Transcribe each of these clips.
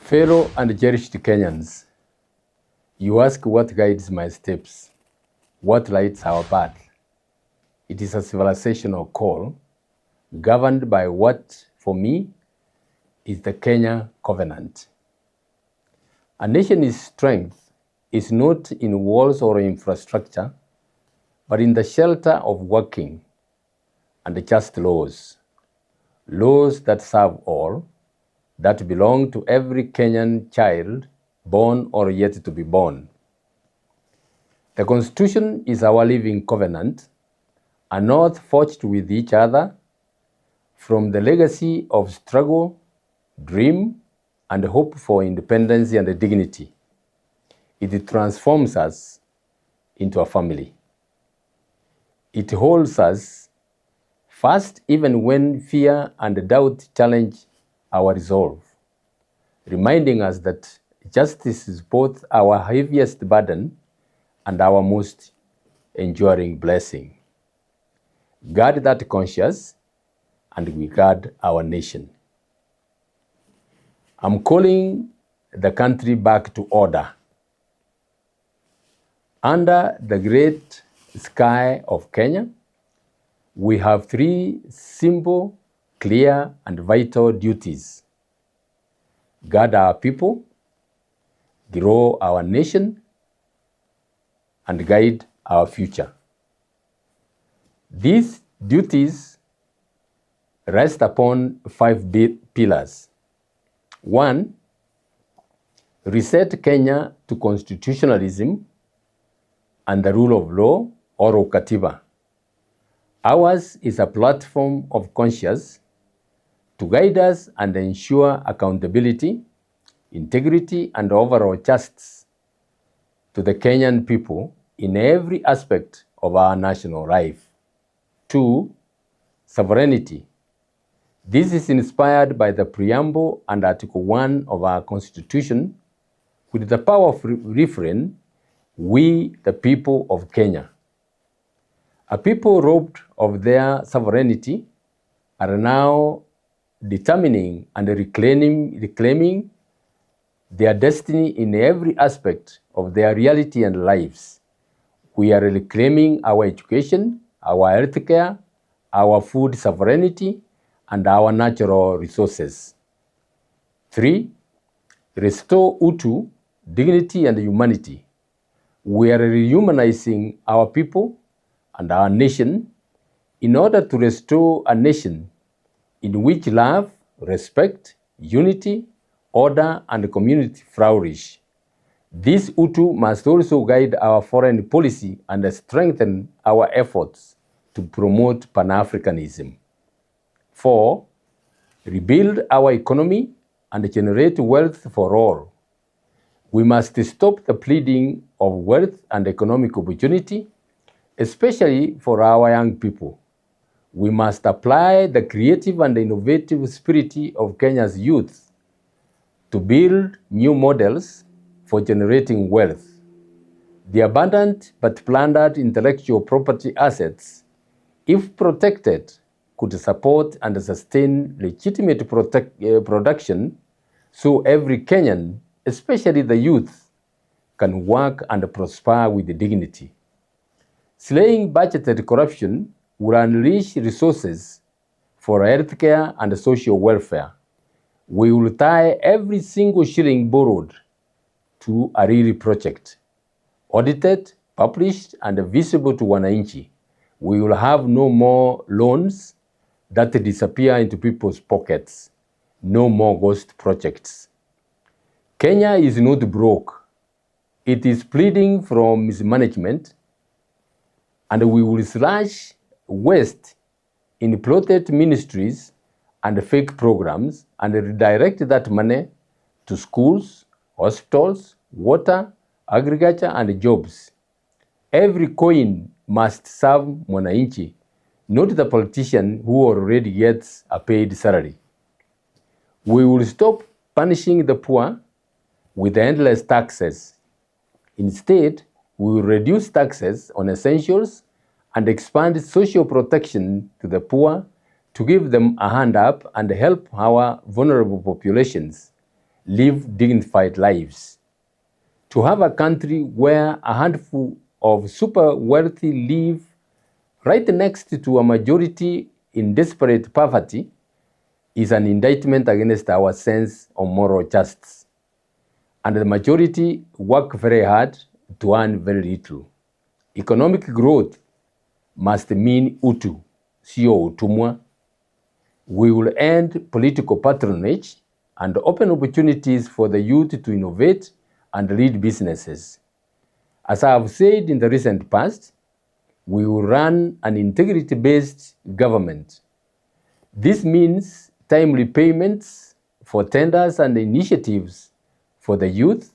Fellow and cherished Kenyans, you ask what guides my steps, what lights our path. It is a civilizational call governed by what, for me, is the Kenya Covenant. A nation's strength is not in walls or infrastructure, but in the shelter of working and just laws. Laws that serve all, that belong to every Kenyan child, born or yet to be born. The Constitution is our living covenant, an oath forged with each other from the legacy of struggle, dream, and hope for independence and dignity. It transforms us into a family. It holds us fast even when fear and doubt challenge our resolve, reminding us that justice is both our heaviest burden and our most enduring blessing. Guard that conscience, and we guard our nation. I'm calling the country back to order. Under the great sky of Kenya, we have three simple, clear, and vital duties: guard our people, grow our nation, and guide our future. These duties rest upon five pillars. 1. Reset Kenya to constitutionalism and the rule of law, or Ukatiba. Ours is a platform of conscience to guide us and ensure accountability, integrity, and overall justice to the Kenyan people in every aspect of our national life. 2. Sovereignty. This is inspired by the preamble and Article 1 of our Constitution, with the power of refrain, "We, the people of Kenya." A people robbed of their sovereignty are now determining and reclaiming their destiny in every aspect of their reality and lives. We are reclaiming our education, our healthcare, our food sovereignty, and our natural resources. 3. Restore Utu, dignity and humanity. We are rehumanizing our people and our nation in order to restore a nation in which love, respect, unity, order, and community flourish. This Utu must also guide our foreign policy and strengthen our efforts to promote Pan-Africanism. 4. Rebuild our economy and generate wealth for all. We must stop the pleading of wealth and economic opportunity, especially for our young people. We must apply the creative and innovative spirit of Kenya's youth to build new models for generating wealth. The abundant but plundered intellectual property assets, if protected, could support and sustain legitimate production so every Kenyan, especially the youth, can work and prosper with dignity. Slaying budgeted corruption will unleash resources for healthcare and social welfare. We will tie every single shilling borrowed to a real project, audited, published, and visible to wananchi. We will have no more loans that disappear into people's pockets, no more ghost projects. Kenya is not broke. It is bleeding from mismanagement, and we will slash waste in plotted ministries and fake programs and redirect that money to schools, hospitals, water, agriculture, and jobs. Every coin must serve mwananchi, not the politician who already gets a paid salary. We will stop punishing the poor with endless taxes. Instead, we will reduce taxes on essentials and expand social protection to the poor to give them a hand up and help our vulnerable populations live dignified lives. To have a country where a handful of super wealthy live right next to a majority in desperate poverty is an indictment against our sense of moral justice. And the majority work very hard to earn very little. Economic growth must mean utu, sio utumwa. We will end political patronage and open opportunities for the youth to innovate and lead businesses. As I have said in the recent past, we will run an integrity-based government. This means timely payments for tenders and initiatives for the youth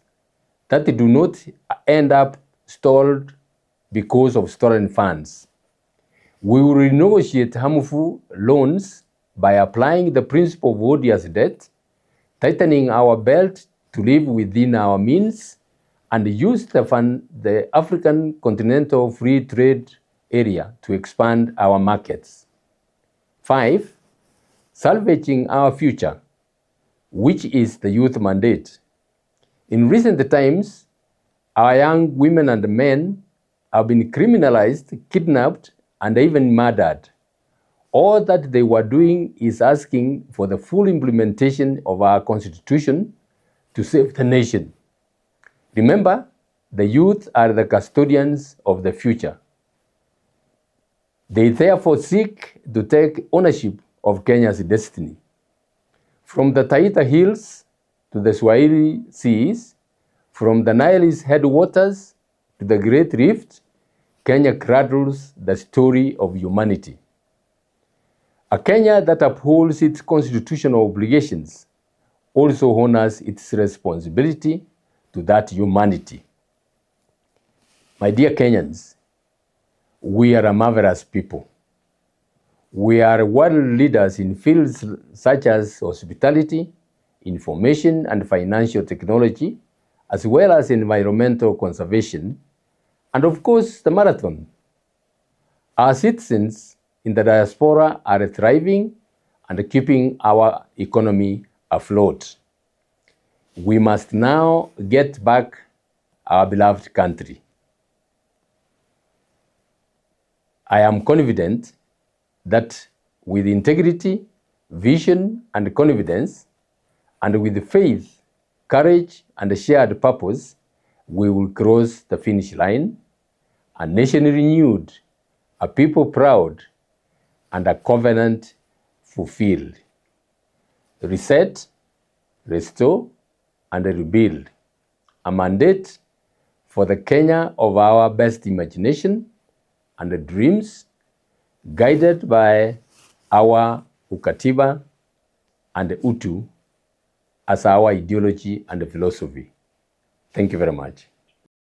that do not end up stalled because of stolen funds. We will renegotiate harmful loans by applying the principle of odious debt, tightening our belt to live within our means, and use the African Continental Free Trade Area to expand our markets. 5, salvaging our future, which is the youth mandate. In recent times, our young women and men have been criminalized, kidnapped, and even murdered. All that they were doing is asking for the full implementation of our constitution to save the nation. Remember, the youth are the custodians of the future. They therefore seek to take ownership of Kenya's destiny. From the Taita Hills to the Swahili Seas, from the Nile's headwaters to the Great Rift, Kenya cradles the story of humanity. A Kenya that upholds its constitutional obligations also honors its responsibility to that humanity. My dear Kenyans, we are a marvelous people. We are world leaders in fields such as hospitality, information and financial technology, as well as environmental conservation, and of course, the marathon. Our citizens in the diaspora are thriving and keeping our economy afloat. We must now get back our beloved country. I am confident that with integrity, vision, and confidence, and with faith, courage, and a shared purpose, we will cross the finish line, a nation renewed, a people proud, and a covenant fulfilled. Reset, restore, and rebuild. A mandate for the Kenya of our best imagination and dreams, guided by our Ukatiba and Utu as our ideology and philosophy. Thank you very much.